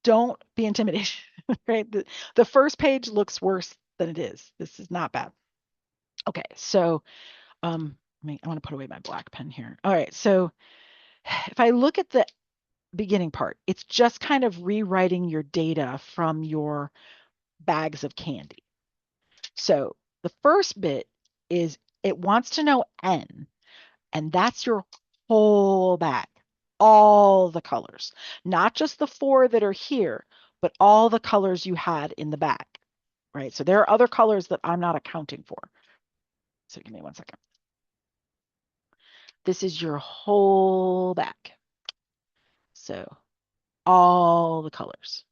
Don't be intimidated, right? The first page looks worse than it is. This is not bad. Okay, so I want to put away my black pen here. All right, so if I look at the beginning part, it's just kind of rewriting your data from your bags of candy. So the first bit is it wants to know N, and that's your whole bag, all the colors, not just the four that are here, but all the colors you had in the bag, right? So there are other colors that I'm not accounting for. So give me 1 second. This is your whole bag. So all the colors.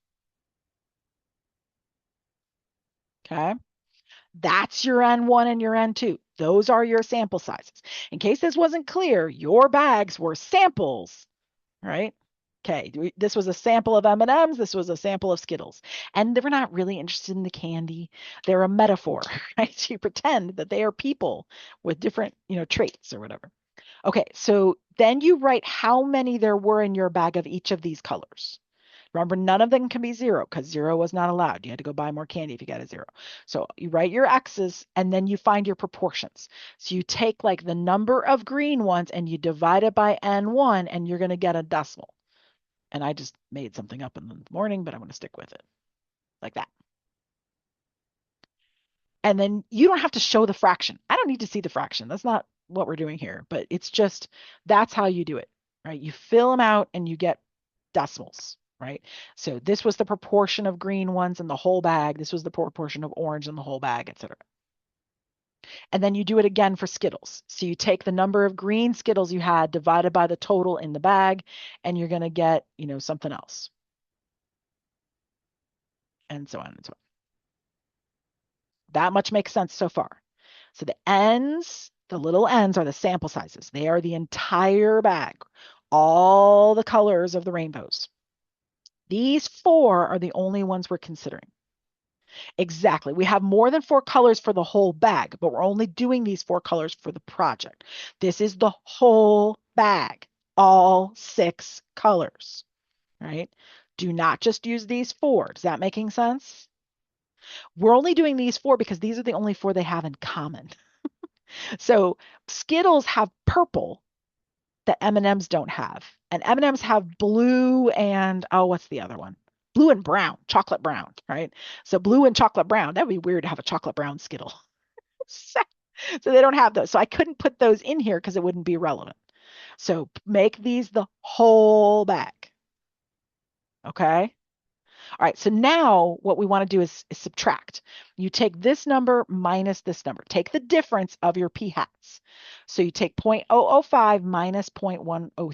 Okay. That's your N1 and your N2. Those are your sample sizes. In case this wasn't clear, your bags were samples, right? Okay, this was a sample of M&Ms, this was a sample of Skittles. And they were not really interested in the candy. They're a metaphor, right? You pretend that they are people with different, traits or whatever. Okay, so then you write how many there were in your bag of each of these colors. Remember, none of them can be zero because zero was not allowed. You had to go buy more candy if you got a zero. So you write your X's and then you find your proportions. So you take like the number of green ones and you divide it by N1 and you're going to get a decimal. And I just made something up in the morning, but I'm going to stick with it like that. And then you don't have to show the fraction. I don't need to see the fraction. That's not what we're doing here, but it's just that's how you do it, right? You fill them out and you get decimals, right? So this was the proportion of green ones in the whole bag. This was the proportion of orange in the whole bag, etc. And then you do it again for Skittles. So you take the number of green Skittles you had divided by the total in the bag, and you're going to get, something else, and so on and so on. That much makes sense so far. So the ends, the little ends are the sample sizes. They are the entire bag, all the colors of the rainbows. These four are the only ones we're considering. Exactly. We have more than four colors for the whole bag, but we're only doing these four colors for the project. This is the whole bag, all six colors, right? Do not just use these four. Does that making sense? We're only doing these four because these are the only four they have in common. So Skittles have purple that M&Ms don't have. And M&Ms have blue and what's the other one? Blue and brown, chocolate brown, right? So blue and chocolate brown. That would be weird to have a chocolate brown Skittle. So they don't have those. So I couldn't put those in here because it wouldn't be relevant. So make these the whole bag. Okay. All right, so now what we want to do is subtract. You take this number minus this number. Take the difference of your p hats. So you take 0.005 minus 0.103. All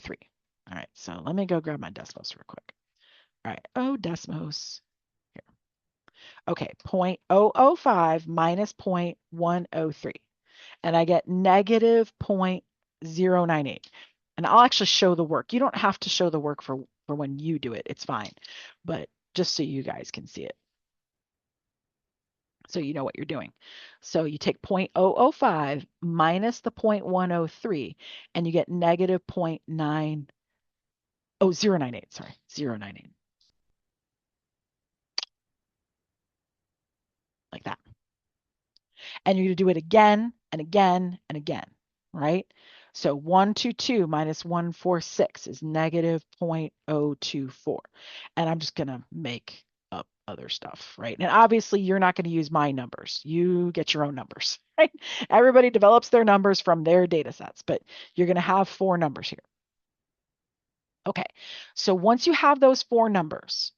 right, so let me go grab my Desmos real quick. All right, Desmos. Here. Okay, 0.005 minus 0.103. And I get negative 0.098. And I'll actually show the work. You don't have to show the work for when you do it. It's fine. But just so you guys can see it. So you know what you're doing. So you take 0.005 minus the 0.103 and you get negative 0.9, 0.098, sorry, 0.098, like that. And you're going to do it again and again and again, right? So 122 minus 146 is negative 0.024. And I'm just going to make up other stuff, right? And obviously, you're not going to use my numbers. You get your own numbers, right? Everybody develops their numbers from their data sets, but you're going to have four numbers here. Okay, so once you have those four numbers,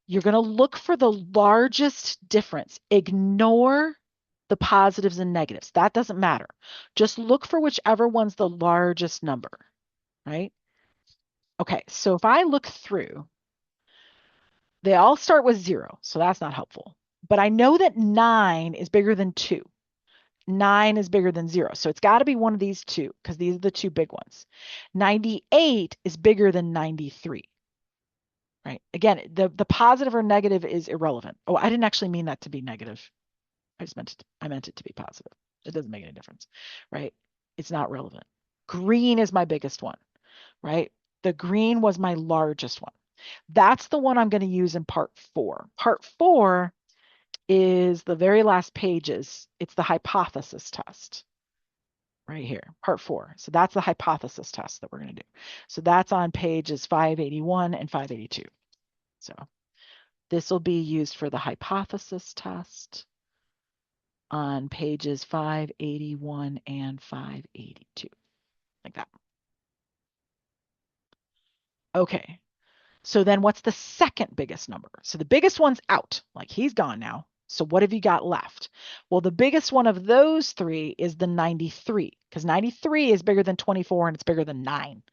you're going to look for the largest difference. Ignore the positives and negatives. That doesn't matter. Just look for whichever one's the largest number, right? Okay, so if I look through, they all start with zero, so that's not helpful. But I know that 9 is bigger than 2. 9 is bigger than 0, so it's got to be one of these two because these are the two big ones. 98 is bigger than 93. Right? Again, the positive or negative is irrelevant. Oh, I didn't actually mean that to be negative. I meant it to be positive. It doesn't make any difference, right? It's not relevant. Green is my biggest one, right? The green was my largest one. That's the one I'm going to use in part 4. Part 4 is the very last pages. It's the hypothesis test right here, part 4. So that's the hypothesis test that we're going to do. So that's on pages 581 and 582. So this will be used for the hypothesis test on pages 581 and 582, like that. Okay, so then what's the second biggest number? So the biggest one's out, like he's gone now. So what have you got left? Well, the biggest one of those three is the 93, because 93 is bigger than 24 and it's bigger than 9.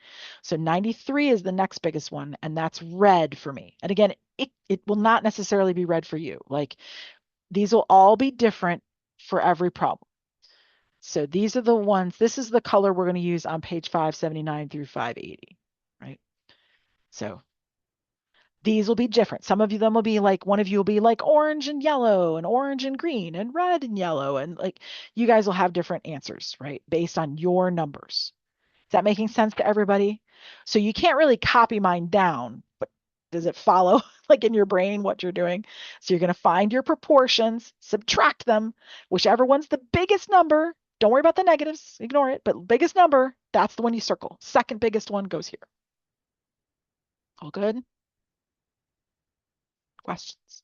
So 93 is the next biggest one, and that's red for me. And again, it will not necessarily be red for you. Like these will all be different for every problem. So these are the ones, this is the color we're going to use on page 579 through 580, right? So these will be different. Some of them will be like, one of you will be like orange and yellow and orange and green and red and yellow. And like you guys will have different answers, right? Based on your numbers. Is that making sense to everybody? So you can't really copy mine down, but does it follow like in your brain what you're doing? So you're going to find your proportions, subtract them, whichever one's the biggest number. Don't worry about the negatives, ignore it, but biggest number, that's the one you circle. Second biggest one goes here. All good? Questions?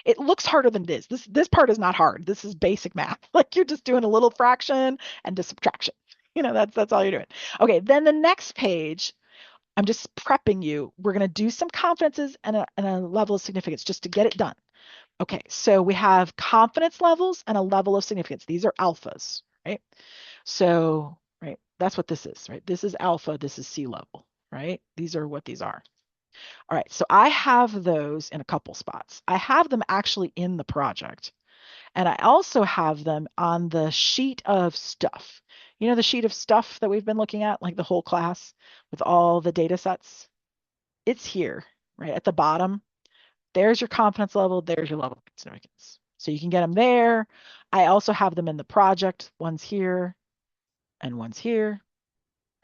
It looks harder than it is. This part is not hard. This is basic math. Like you're just doing a little fraction and a subtraction. That's all you're doing. Okay, then the next page, I'm just prepping you. We're going to do some confidences and a level of significance just to get it done. Okay, so we have confidence levels and a level of significance. These are alphas, right? So, right, that's what this is, right? This is alpha, this is C level, right? These are what these are. All right, so I have those in a couple spots. I have them actually in the project, and I also have them on the sheet of stuff. You know, the sheet of stuff that we've been looking at, like the whole class with all the data sets? It's here, right at the bottom. There's your confidence level, there's your level of significance. So you can get them there. I also have them in the project. One's here and one's here,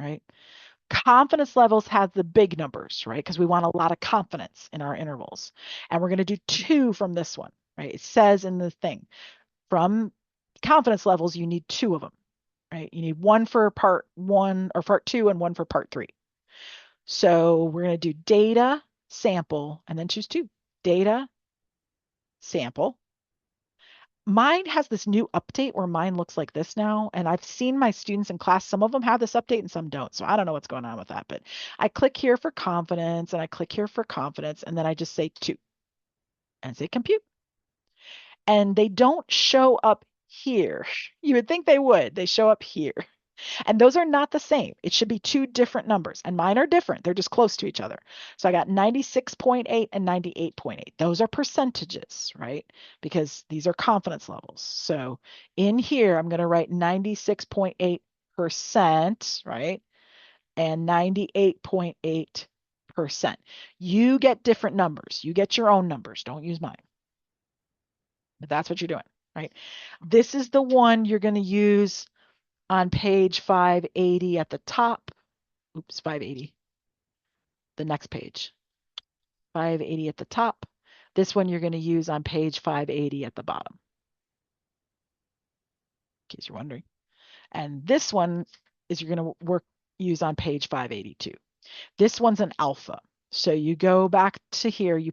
right? Confidence levels has the big numbers, right? Because we want a lot of confidence in our intervals. And we're going to do 2 from this one, right? It says in the thing, from confidence levels, you need 2 of them, right? You need one for part 1 or part 2 and one for part 3. So we're going to do data, sample, and then choose 2. Data, sample. Mine has this new update where mine looks like this now. And I've seen my students in class, some of them have this update and some don't. So I don't know what's going on with that. But I click here for confidence and I click here for confidence. And then I just say 2 and say compute. And they don't show up here. You would think they would. They show up here. And those are not the same. It should be 2 different numbers. And mine are different. They're just close to each other. So I got 96.8 and 98.8. Those are percentages, right? Because these are confidence levels. So in here, I'm going to write 96.8%, right? And 98.8%. You get different numbers. You get your own numbers. Don't use mine. But that's what you're doing, right? This is the one you're going to use on page 580 at the top. Oops, 580. The next page. 580 at the top. This one you're going to use on page 580 at the bottom, in case you're wondering. And this one is you're going to use on page 582. This one's an alpha. So you go back to here, you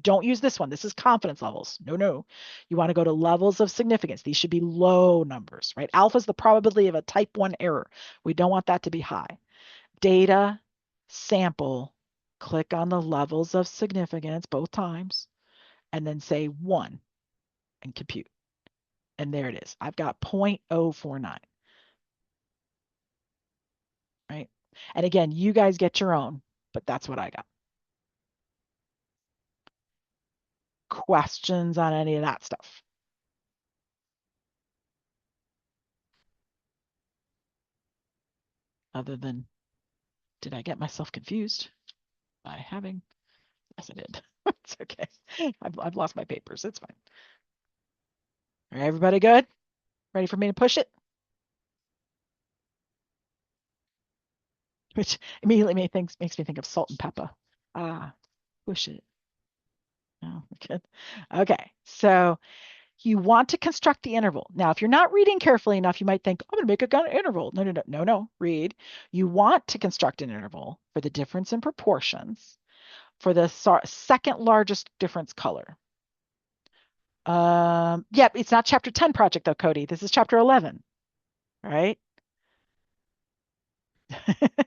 don't use this one. This is confidence levels. No. You want to go to levels of significance. These should be low numbers, right? Alpha is the probability of a type 1 error. We don't want that to be high. Data, sample, click on the levels of significance both times, and then say 1 and compute. And there it is. I've got 0.049, right? And again, you guys get your own, but that's what I got. Questions on any of that stuff? Other than, did I get myself confused by having? Yes, I did. It's okay. I've lost my papers. It's fine. All right, everybody good? Ready for me to push it? Which immediately makes me think of salt and pepper. Ah, Push it. Oh, good. Okay. So you want to construct the interval. Now, if you're not reading carefully enough, you might think, I'm going to make a gun interval. No, no, no, no, no. Read. You want to construct an interval for the difference in proportions for the second largest difference color. Yep, it's not chapter 10 project though, Cody. This is chapter 11, right?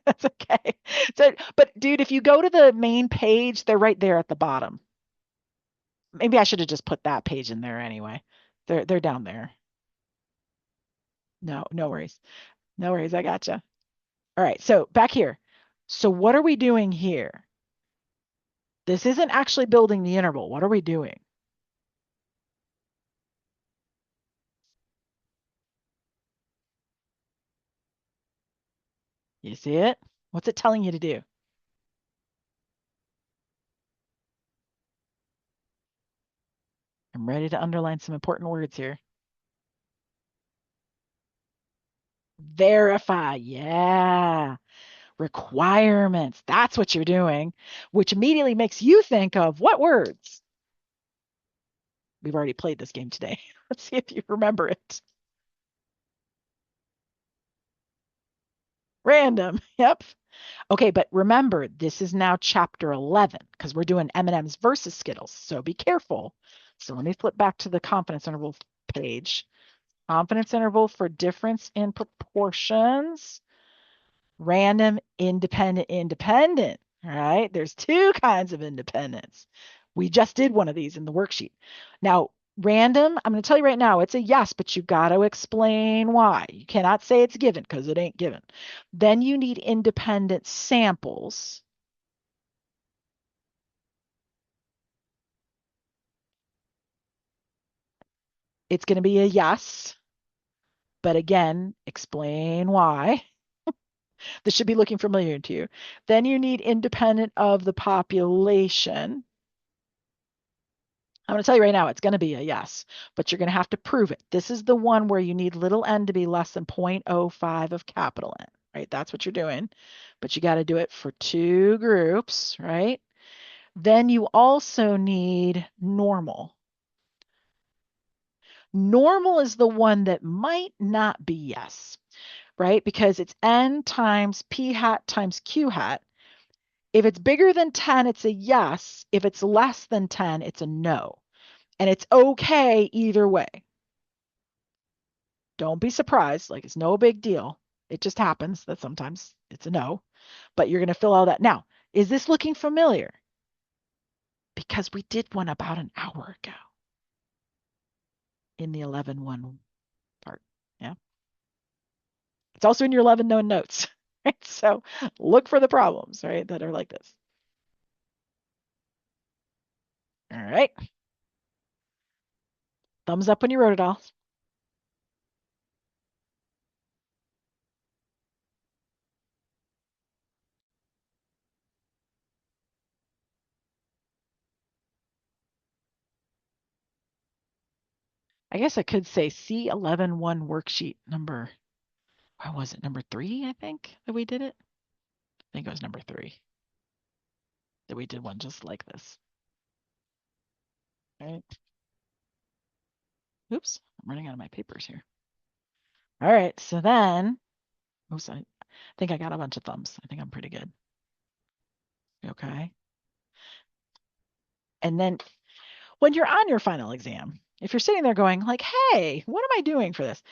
That's okay. So, but dude, if you go to the main page, they're right there at the bottom. Maybe I should have just put that page in there anyway. They're down there. No, no worries. No worries. I gotcha. All right, so back here. So what are we doing here? This isn't actually building the interval. What are we doing? You see it? What's it telling you to do? I'm ready to underline some important words here. Verify. Yeah. Requirements. That's what you're doing, which immediately makes you think of what words? We've already played this game today. Let's see if you remember it. Random. Yep. Okay, but remember, this is now chapter 11 because we're doing M&Ms versus Skittles. So be careful. So let me flip back to the confidence interval page. Confidence interval for difference in proportions. Random, independent, independent. All right. There's two kinds of independence. We just did one of these in the worksheet. Now, random, I'm going to tell you right now, it's a yes, but you got to explain why. You cannot say it's given because it ain't given. Then you need independent samples. It's going to be a yes, but again, explain why. This should be looking familiar to you. Then you need independent of the population. I'm going to tell you right now, it's going to be a yes, but you're going to have to prove it. This is the one where you need little n to be less than 0.05 of capital N, right? That's what you're doing, but you got to do it for two groups, right? Then you also need normal. Normal is the one that might not be yes, right? Because it's n times p hat times q hat. If it's bigger than 10, it's a yes. If it's less than 10, it's a no. And it's okay either way. Don't be surprised. Like it's no big deal. It just happens that sometimes it's a no, but you're going to fill all that. Now, is this looking familiar? Because we did one about an hour ago in the 11.1 part. Yeah. It's also in your 11 known notes, right? So look for the problems, right, that are like this. All right. Thumbs up when you wrote it all. I guess I could say C11.1 worksheet number, what was it? Number 3, I think, that we did it. I think it was number 3 that we did one just like this. All right. Oops, I'm running out of my papers here. All right, so then, oops, I think I got a bunch of thumbs. I think I'm pretty good. Okay. And then when you're on your final exam, if you're sitting there going like, hey, what am I doing for this?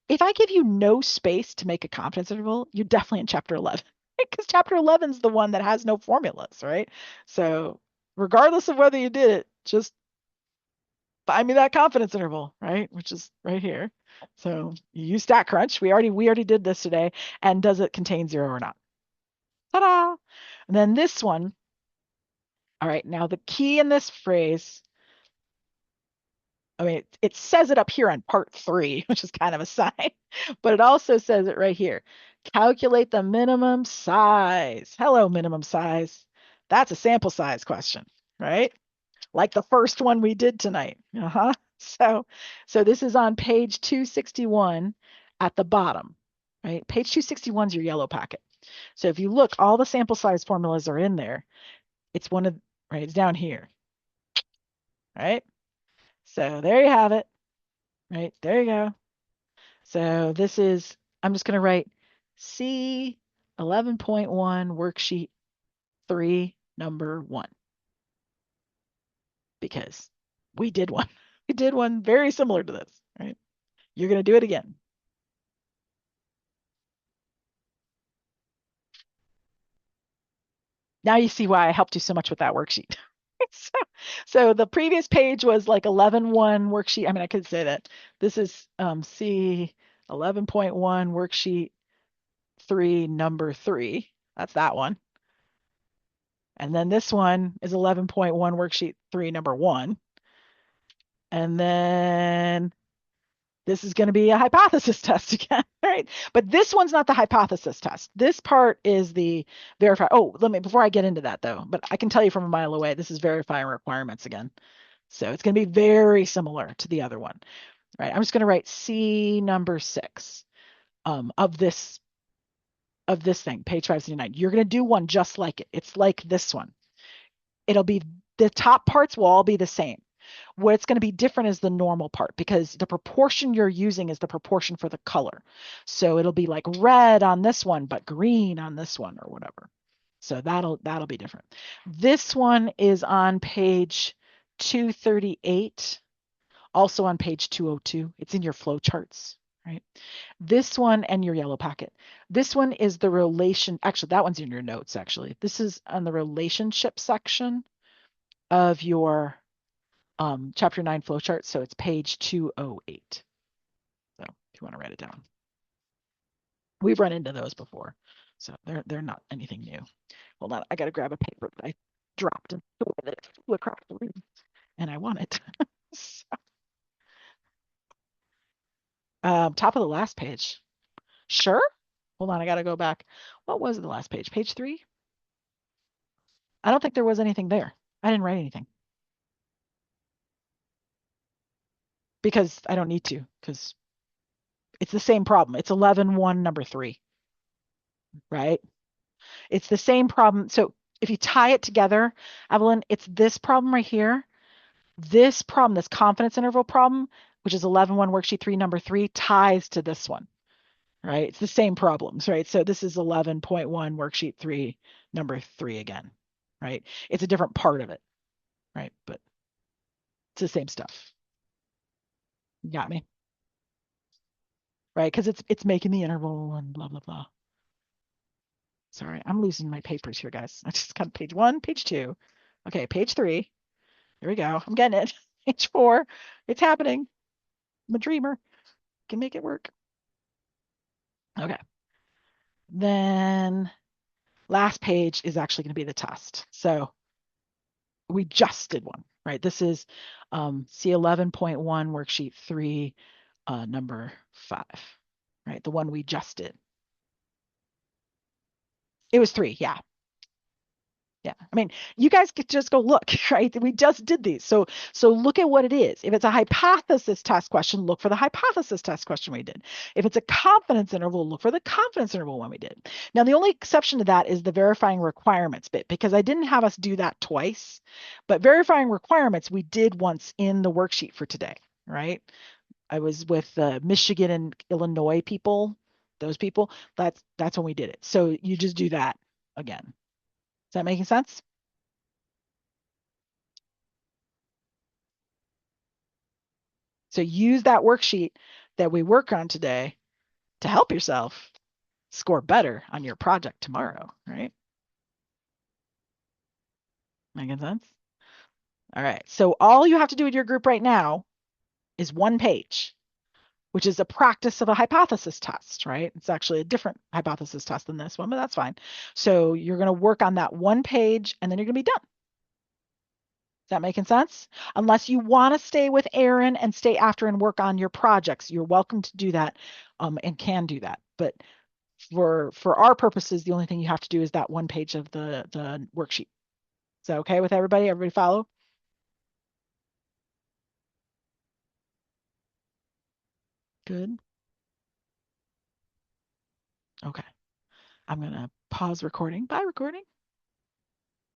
If I give you no space to make a confidence interval, you're definitely in chapter 11, right? Because chapter 11 is the one that has no formulas, right? So regardless of whether you did it, just find me that confidence interval, right? Which is right here. So you use StatCrunch. We already did this today. And does it contain 0 or not? Ta-da! And then this one. All right, now the key in this phrase, I mean, it says it up here on part 3, which is kind of a sign, but it also says it right here. Calculate the minimum size. Hello, minimum size. That's a sample size question, right? Like the first one we did tonight. So this is on page 261 at the bottom, right? Page 261 is your yellow packet. So if you look, all the sample size formulas are in there. It's one of right? It's down here, right? So there you have it, right? There you go. So this is, I'm just going to write C 11.1 worksheet 3, number 1, because we did one. We did one very similar to this, right? You're going to do it again. Now you see why I helped you so much with that worksheet. so, so the previous page was like 11.1 worksheet. I mean, I could say that. This is C 11.1 worksheet 3, number 3. That's that one. And then this one is 11.1 worksheet 3, number 1. And then this is going to be a hypothesis test again, right? But this one's not the hypothesis test. This part is the verify. Oh, let me, before I get into that though, but I can tell you from a mile away, this is verifying requirements again. So it's going to be very similar to the other one, right? I'm just going to write C number 6 of this thing, page 579. You're going to do one just like it. It's like this one. It'll be, the top parts will all be the same. What's going to be different is the normal part, because the proportion you're using is the proportion for the color. So it'll be like red on this one, but green on this one or whatever. So that'll be different. This one is on page 238, also on page 202. It's in your flow charts, right? This one and your yellow packet. This one is the relation, actually, that one's in your notes, actually. This is on the relationship section of your chapter 9 flowchart. So it's page 208. So if you want to write it down, we've run into those before. So they're not anything new. Hold on, I got to grab a paper that I dropped and it flew across the room, and I want it. So, top of the last page. Sure. Hold on, I got to go back. What was the last page? Page 3? I don't think there was anything there. I didn't write anything because I don't need to, because it's the same problem. It's 11.1, number 3, right? It's the same problem. So if you tie it together, Evelyn, it's this problem right here. This problem, this confidence interval problem, which is 11.1 worksheet 3, number 3, ties to this one, right? It's the same problems, right? So this is 11.1 worksheet 3, number 3 again, right? It's a different part of it, right? But it's the same stuff. You got me? Right? Because it's making the interval and blah, blah, blah. Sorry, I'm losing my papers here, guys. I just got page 1, page 2. Okay, page 3. Here we go. I'm getting it. Page 4. It's happening. I'm a dreamer. Can make it work. Okay. Then last page is actually going to be the test. So we just did one, right? This is C11.1 worksheet 3, number 5, right? The one we just did. It was 3, yeah. Yeah. I mean, you guys could just go look, right? We just did these. So look at what it is. If it's a hypothesis test question, look for the hypothesis test question we did. If it's a confidence interval, look for the confidence interval one we did. Now, the only exception to that is the verifying requirements bit, because I didn't have us do that twice, but verifying requirements we did once in the worksheet for today, right? I was with the Michigan and Illinois people, those people. That's when we did it. So you just do that again. Is that making sense? So use that worksheet that we work on today to help yourself score better on your project tomorrow, right? Making sense? All right. So all you have to do with your group right now is one page, which is a practice of a hypothesis test, right? It's actually a different hypothesis test than this one, but that's fine. So you're going to work on that one page and then you're going to be done. Is that making sense? Unless you want to stay with Erin and stay after and work on your projects, you're welcome to do that and can do that. But for our purposes, the only thing you have to do is that one page of the worksheet. Is that okay with everybody? Everybody follow? Good. Okay. I'm gonna pause recording. Bye recording.